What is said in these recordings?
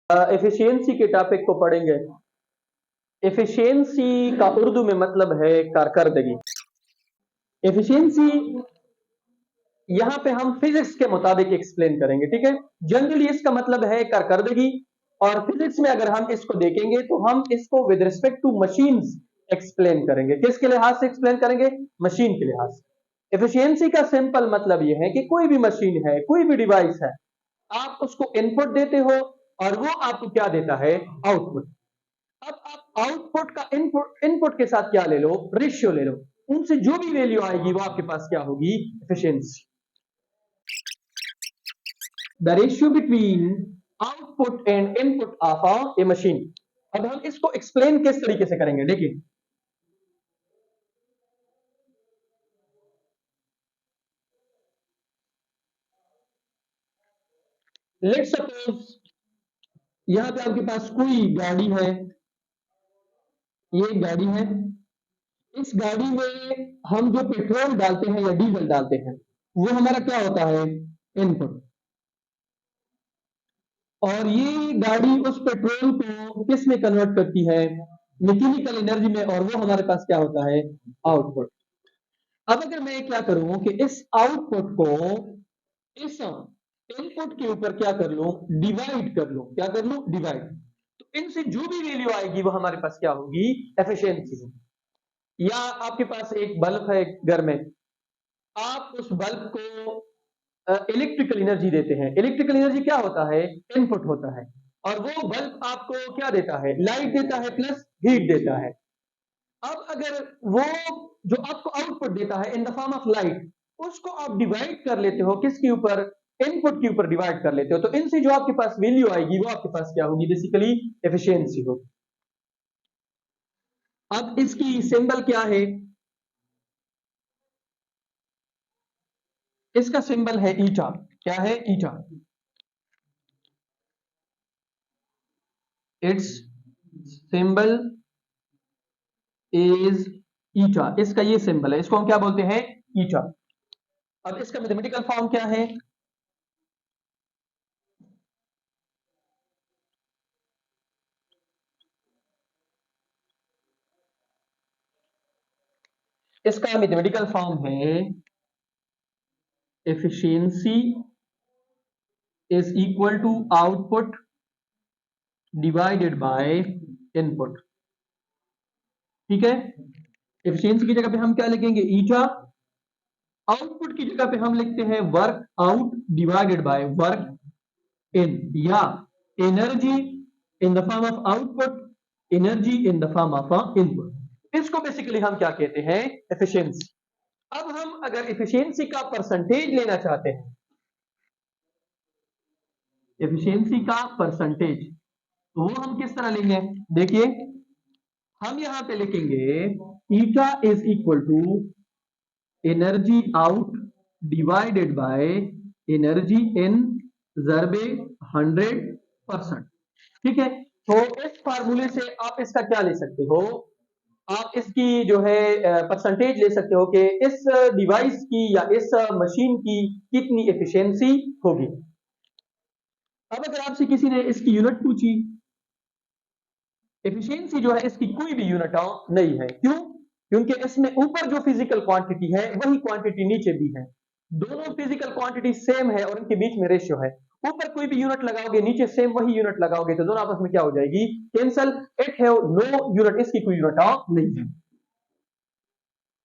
Efficiency के topic को पढ़ेंगे। एफिशिएंसी का उर्दू में मतलब है कारकर्दगी। एफिशिएंसी यहां पे हम फिजिक्स के मुताबिक एक्सप्लेन करेंगे, ठीक है। जनरली इसका मतलब है कारकर्दगी, और फिजिक्स में अगर हम इसको देखेंगे तो हम इसको with respect to machines explain करेंगे। किसके लिहाज से एक्सप्लेन करेंगे? मशीन के लिहाज से। एफिशिएंसी का सिंपल मतलब यह है कि कोई भी मशीन है, कोई भी डिवाइस है, आप उसको इनपुट देते हो और वो आपको क्या देता है? आउटपुट। अब आप आउटपुट का इनपुट के साथ क्या ले लो? रेशियो ले लो। उनसे जो भी वैल्यू आएगी वो आपके पास क्या होगी? Efficiency. The ratio between output and input of A machine. अब हम इसको एक्सप्लेन किस तरीके से करेंगे, देखिए। लेट्स सपोज यहां पे आपके पास कोई गाड़ी है, ये गाड़ी है। इस गाड़ी में हम जो पेट्रोल डालते हैं या डीजल डालते हैं वो हमारा क्या होता है? इनपुट। और ये गाड़ी उस पेट्रोल को किस में कन्वर्ट करती है? मैकेनिकल एनर्जी में, और वो हमारे पास क्या होता है? आउटपुट। अब अगर मैं क्या करूं कि इस आउटपुट को इस इनपुट के ऊपर क्या कर लूं? डिवाइड कर लूं। क्या कर लूं? डिवाइड। तो इनसे जो भी वैल्यू आएगी वो हमारे पास क्या होगी? एफिशिएंसी होगी। या आपके पास एक बल्ब है घर में, आप उस बल्ब को इलेक्ट्रिकल एनर्जी देते हैं। इलेक्ट्रिकल एनर्जी क्या होता है? इनपुट होता है। और वो बल्ब आपको क्या देता है? लाइट देता है प्लस हीट देता है। अब अगर वो जो आपको आउटपुट देता है इन द फॉर्म ऑफ लाइट, उसको आप डिवाइड कर लेते हो किसके ऊपर? इनपुट के ऊपर डिवाइड कर लेते हो, तो इनसे जो आपके पास वैल्यू आएगी वो आपके पास क्या होगी? बेसिकली एफिशिएंसी होगी। अब इसकी सिंबल क्या है? इसका सिंबल है ईटा। क्या है? Eta. Its symbol is eta. इसका ये सिंबल है, इसको हम क्या बोलते हैं? ईटा। अब इसका मैथमेटिकल फॉर्म क्या है? इसका मैथमेटिकल फॉर्म है efficiency is equal to output divided by input. ठीक है। एफिशिएंसी की जगह पे हम क्या लिखेंगे? ईटा। आउटपुट की जगह पे हम लिखते हैं work out divided by work in, या energy in the form of output, energy in the form of input. इसको बेसिकली हम क्या कहते हैं? एफिशिएंसी। अब हम अगर एफिशिएंसी का परसेंटेज लेना चाहते हैं, एफिशिएंसी का परसेंटेज, तो वो हम किस तरह लेंगे? देखिए, हम यहां पे लिखेंगे eta is equal to energy out divided by energy in जरबे 100%। ठीक है। तो इस फार्मूले से आप इसका क्या ले सकते हो? आप इसकी जो है परसेंटेज ले सकते हो कि इस डिवाइस की या इस मशीन की कितनी एफिशिएंसी होगी। अब अगर आपसे किसी ने इसकी यूनिट पूछी, एफिशिएंसी जो है इसकी कोई भी यूनिट नहीं है। क्यों? क्योंकि इसमें ऊपर जो फिजिकल क्वांटिटी है वही क्वांटिटी नीचे भी है। दोनों फिजिकल क्वांटिटी सेम है और उनके बीच में रेशियो है। ऊपर कोई भी यूनिट लगाओगे, नीचे सेम वही यूनिट लगाओगे, तो दोनों आपस में क्या हो जाएगी? Cancel. It have no unit. इसकी कोई यूनिट नहीं है।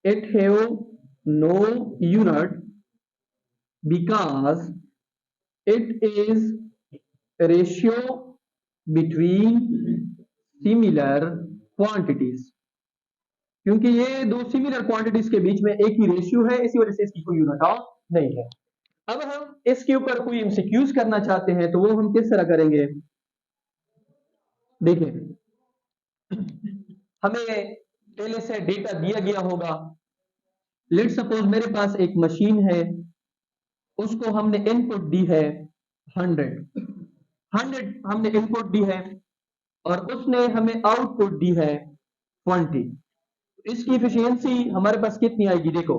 It have no unit because it is ratio between similar quantities. क्योंकि ये दो सिमिलर क्वांटिटीज के बीच में एक ही रेशियो है, इसी वजह से इसकी कोई यूनिट नहीं है। अब हम इसके ऊपर कोई एमसीक्यूज करना चाहते हैं तो वो हम किस तरह करेंगे? देखिए, हमें पहले से डेटा दिया गया होगा। लेट सपोज मेरे पास एक मशीन है, उसको हमने इनपुट दी है 100 हमने इनपुट दी है, और उसने हमें आउटपुट दी है 20। इसकी एफिशिएंसी हमारे पास कितनी आएगी? देखो,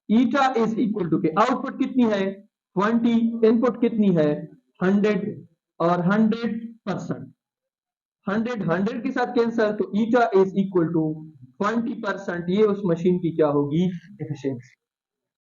ईटा इज इक्वल टू के आउटपुट कितनी है? 20, इनपुट कितनी है? 100, और 100 परसेंट। 100 के साथ कैंसर, तो ईटा इज इक्वल टू 20%। ये उस मशीन की क्या होगी, एफिशिएंसी।